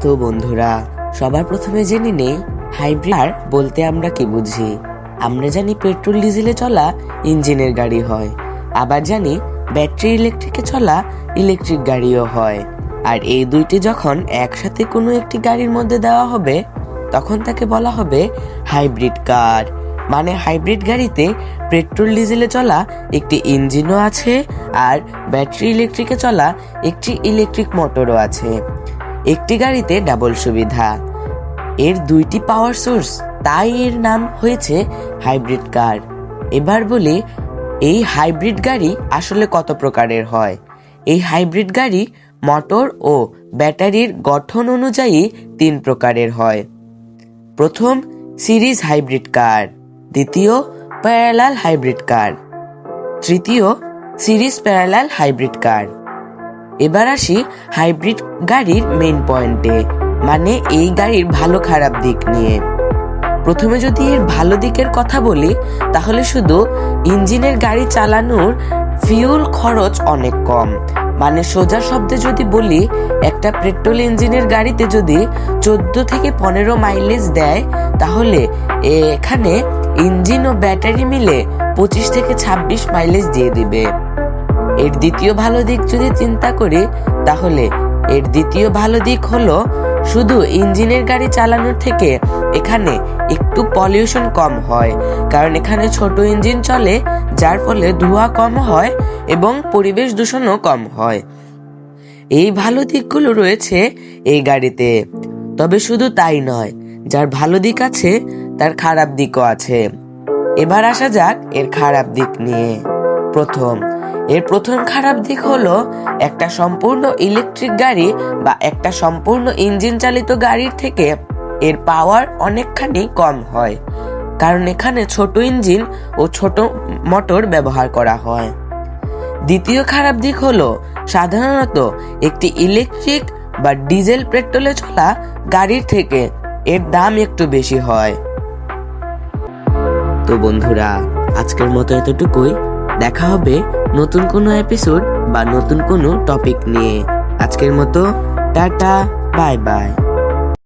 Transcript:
তো বন্ধুরা, সবার প্রথমে জেনে নেই হাইব্রিড কার বলতে আমরা কি বুঝি। আমরা জানি পেট্রোল ডিজেলে চলা ইঞ্জিনের গাড়ি হয়, আবার জানি ব্যাটারি ইলেকট্রিকে চলা ইলেকট্রিক গাড়িও হয়। আর এই দুইটি যখন একসাথে কোনো একটি গাড়ির মধ্যে দেওয়া হবে তখন তাকে বলা হবে হাইব্রিড কার। মানে হাইব্রিড গাড়িতে পেট্রোল ডিজেলে চলা একটি ইঞ্জিনও আছে আর ব্যাটারি ইলেকট্রিকে চলা একটি ইলেকট্রিক মোটরও আছে। একটি গাড়িতে ডাবল সুবিধা, এর দুইটি পাওয়ার সোর্স, তাই এর নাম হয়েছে হাইব্রিড কার। এবার বলি এই হাইব্রিড গাড়ি আসলে কত প্রকারের হয়। এই হাইব্রিড গাড়ি মোটর ও ব্যাটারির গঠন অনুযায়ী 3 প্রকারের হয়। প্রথম সিরিজ হাইব্রিড কার, দ্বিতীয় প্যারালাল হাইব্রিড কার, তৃতীয় সিরিজ প্যারালাল হাইব্রিড কার। এবার আসি হাইব্রিড গাড়ির মেইন পয়েন্টে, মানে এই গাড়ির ভালো খারাপ দিক নিয়ে। প্রথমে যদি এর ভালো দিকের কথা বলি তাহলে শুধু ইঞ্জিনের গাড়ি চালানোর ফিউল খরচ অনেক কম। মানে সোজা শব্দে যদি বলি, একটা পেট্রোল ইঞ্জিনের গাড়িতে যদি 14 থেকে 15 মাইলেজ দেয় তাহলে এখানে ইঞ্জিন ও ব্যাটারি মিলে 25 থেকে 26 মাইলেজ দিয়ে দিবে। এর দ্বিতীয় ভালো দিক যদি চিন্তা করি তাহলে এর দ্বিতীয় ভালো দিক হলো শুধু ইঞ্জিনের গাড়ি চালানোর থেকে এখানে একটু পলিউশন কম হয়, কারণ এখানে ছোট ইঞ্জিন চলে যার ফলে ধোঁয়া কম হয় এবং পরিবেশ দূষণও কম হয়। এই ভালো দিকগুলো রয়েছে এই গাড়িতে। তবে শুধু তাই নয়, যার ভালো দিক আছে তার খারাপ দিকও আছে। এবার আসা যাক এর খারাপ দিক নিয়ে। এর প্রথম খারাপ দিক হলো একটা সম্পূর্ণ ইলেকট্রিক গাড়ি বা একটা সম্পূর্ণ ইঞ্জিন চালিত গাড়ির থেকে এর পাওয়ার অনেকখানি কম হয়, কারণ এখানে ছোট ইঞ্জিন ও ছোট মোটর ব্যবহার করা হয়। দ্বিতীয় খারাপ দিক হলো সাধারণত একটি ইলেকট্রিক বা ডিজেল পেট্রোলে চলা গাড়ির থেকে এর দাম একটু বেশি হয়। তো বন্ধুরা, আজকের মতো এতটুকুই। দেখা হবে নতুন কোনো এপিসোড বা নতুন কোনো টপিক নিয়ে। আজকের মতো টাটা, বাই বাই।